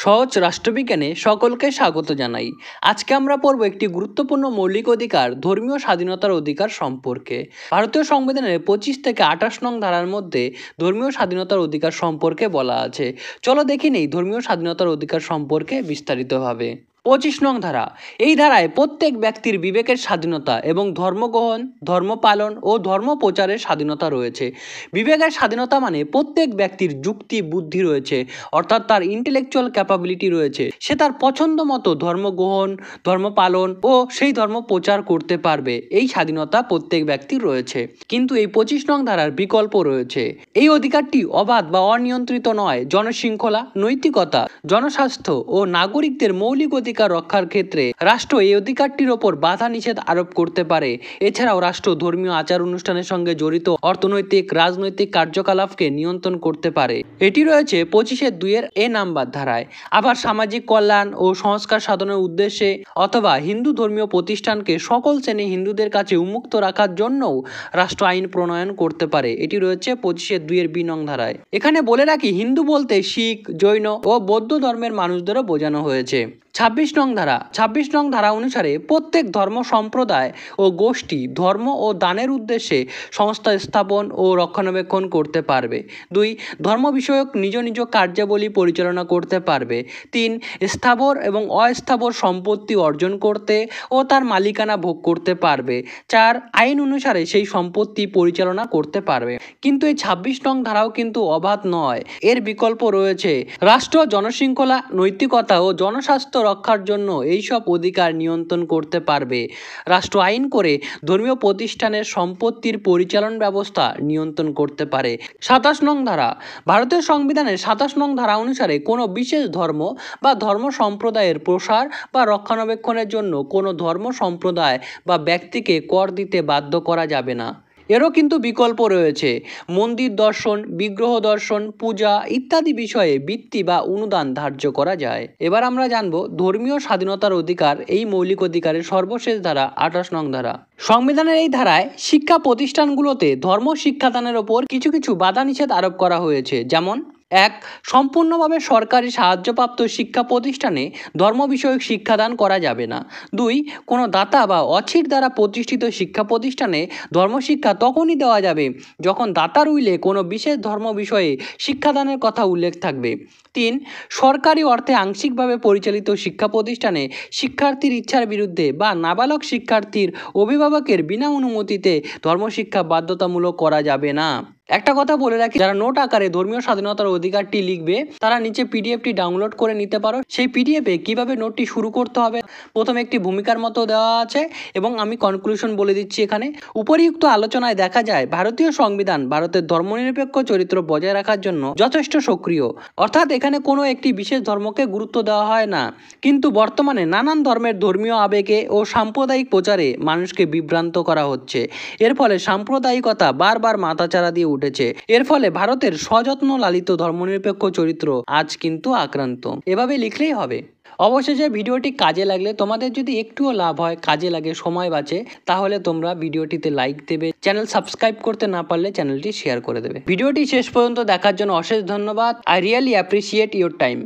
সহজ রাষ্ট্রবিজ্ঞানে সকলকে স্বাগত জানাই। আজকে আমরা পড়ব একটি গুরুত্বপূর্ণ মৌলিক অধিকার ধর্মীয় স্বাধীনতার অধিকার সম্পর্কে। ভারতীয় সংবিধানের 25 থেকে 28 নং ধারার মধ্যে ধর্মীয় স্বাধীনতার অধিকার সম্পর্কে বলা আছে। চলো দেখে নেই ধর্মীয় স্বাধীনতার অধিকার সম্পর্কে বিস্তারিতভাবে। 25 নং ধারা। এই ধারায় প্রত্যেক ব্যক্তির বিবেকের স্বাধীনতা এবং ধর্মগ্রহণ, ধর্ম পালন ও ধর্ম প্রচারের স্বাধীনতা রয়েছে। বিবেকের স্বাধীনতা মানে প্রত্যেক ব্যক্তির যুক্তি বুদ্ধি রয়েছে, অর্থাৎ তার ইন্টেলেকচুয়াল ক্যাপাবিলিটি রয়েছে। সে তার পছন্দ মতো ধর্ম গ্রহণ, ধর্ম পালন ও সেই ধর্ম প্রচার করতে পারবে। এই স্বাধীনতা প্রত্যেক ব্যক্তির রয়েছে। কিন্তু এই 25 নং ধারার বিকল্প রয়েছে। এই অধিকারটি অবাধ বা অনিয়ন্ত্রিত নয়। জনশৃঙ্খলা, নৈতিকতা, জনস্বাস্থ্য ও নাগরিকদের মৌলিক অধিকার রক্ষার ক্ষেত্রে রাষ্ট্র এই অধিকারটির ওপর বাধা নিষেধ আরোপ করতে পারে। এছাড়াও রাষ্ট্র ধর্মীয় আচার অনুষ্ঠানের সঙ্গে জড়িত অর্থনৈতিক, রাজনৈতিক কার্যকলাপকে নিয়ন্ত্রণ করতে পারে। এটি রয়েছে 25(2) এ নাম্বার ধারায়। আবার সামাজিক কল্যাণ ও সংস্কার সাধনের উদ্দেশ্যে অথবা হিন্দু ধর্মীয় প্রতিষ্ঠানকে সকল শ্রেণী হিন্দুদের কাছে উন্মুক্ত রাখার জন্যও রাষ্ট্র আইন প্রণয়ন করতে পারে। এটি রয়েছে 25(2) বি নং ধারায়। এখানে বলে রাখি, হিন্দু বলতে শিখ, জৈন ও বৌদ্ধ ধর্মের মানুষদেরও বোঝানো হয়েছে। 26 নং ধারা। 26 নং ধারা অনুসারে প্রত্যেক ধর্ম সম্প্রদায় ও গোষ্ঠী ধর্ম ও দানের উদ্দেশ্যে সংস্থা স্থাপন ও রক্ষণাবেক্ষণ করতে পারবে। 2. ধর্ম বিষয়ক নিজ নিজ কার্যাবলী পরিচালনা করতে পারবে। 3. স্থাবর এবং অস্থাবর সম্পত্তি অর্জন করতে ও তার মালিকানা ভোগ করতে পারবে। 4. আইন অনুসারে সেই সম্পত্তি পরিচালনা করতে পারবে। কিন্তু এই 26 নং ধারাও কিন্তু অবাধ নয়। এর বিকল্প রয়েছে। রাষ্ট্র জনশৃঙ্খলা, নৈতিকতা ও জনস্বাস্থ্য রক্ষার জন্য এইসব অধিকার নিয়ন্ত্রণ করতে পারবে। রাষ্ট্র আইন করে ধর্মীয় প্রতিষ্ঠানের সম্পত্তির পরিচালন ব্যবস্থা নিয়ন্ত্রণ করতে পারে। 27 নং ধারা। ভারতীয় সংবিধানের 27 নং ধারা অনুসারে কোনো বিশেষ ধর্ম বা ধর্ম সম্প্রদায়ের প্রসার বা রক্ষণাবেক্ষণের জন্য কোনো ধর্ম সম্প্রদায় বা ব্যক্তিকে কর দিতে বাধ্য করা যাবে না। এরও কিন্তু বিকল্প রয়েছে। মন্দির দর্শন, বিগ্রহ দর্শন, পূজা ইত্যাদি বিষয়ে বৃত্তি বা অনুদান ধার্য করা যায়। এবার আমরা জানব ধর্মীয় স্বাধীনতার অধিকার। এই মৌলিক অধিকারের সর্বশেষ ধারা 28 নং ধারা। সংবিধানের এই ধারায় শিক্ষা প্রতিষ্ঠানগুলোতে ধর্ম শিক্ষাদানের ওপর কিছু কিছু বাধা নিষেধ আরোপ করা হয়েছে। যেমন 1. সম্পূর্ণভাবে সরকারি সাহায্যপ্রাপ্ত শিক্ষা প্রতিষ্ঠানে ধর্ম বিষয়ক শিক্ষাদান করা যাবে না। 2. কোনো দাতা বা অছির দ্বারা প্রতিষ্ঠিত শিক্ষা প্রতিষ্ঠানে ধর্মশিক্ষা তখনই দেওয়া যাবে যখন দাতার উইলে কোনো বিশেষ ধর্ম বিষয়ে শিক্ষাদানের কথা উল্লেখ থাকবে। 3. সরকারি অর্থে আংশিকভাবে পরিচালিত শিক্ষা প্রতিষ্ঠানে শিক্ষার্থীর ইচ্ছার বিরুদ্ধে বা নাবালক শিক্ষার্থীর অভিভাবকের বিনা অনুমতিতে ধর্মশিক্ষা বাধ্যতামূলক করা যাবে না। একটা কথা বলে রাখি, যারা নোট আকারে ধর্মীয় স্বাধীনতার অধিকারটি লিখবে তারা নিচে পিডিএফটি ডাউনলোড করে নিতে পারো। সেই পিডিএফে কিভাবে নোটটি শুরু করতে হবে প্রথমে একটি ভূমিকার মতো দেওয়া আছে এবং আমি কনক্লুশন বলে দিচ্ছি এখানে। উপরিউক্ত আলোচনায় দেখা যায় ভারতীয় সংবিধান ভারতের ধর্মনিরপেক্ষ চরিত্র বজায় রাখার জন্য যথেষ্ট সক্রিয়। অর্থাৎ এখানে কোনো একটি বিশেষ ধর্মকে গুরুত্ব দেওয়া হয় না। কিন্তু বর্তমানে নানান ধর্মের ধর্মীয় আবেগে ও সাম্প্রদায়িক প্রচারে মানুষকে বিভ্রান্ত করা হচ্ছে। এর ফলে সাম্প্রদায়িকতা বারবার মাথাচাড়া দিয়ে উঠেছে। এর ফলে ভারতের সযত্ন লালিত ধর্মনিরপেক্ষ চরিত্র আজ কিন্তু আক্রান্ত। এভাবে লিখলেই হবে। অবশেষে ভিডিওটি কাজে লাগলে, তোমাদের যদি একটুও লাভ হয়, কাজে লাগে, সময় বাঁচে, তাহলে তোমরা ভিডিওটিতে লাইক দেবে। চ্যানেল সাবস্ক্রাইব করতে না পারলে চ্যানেলটি শেয়ার করে দেবে। ভিডিওটি শেষ পর্যন্ত দেখার জন্য অশেষ ধন্যবাদ। I really appreciate your time.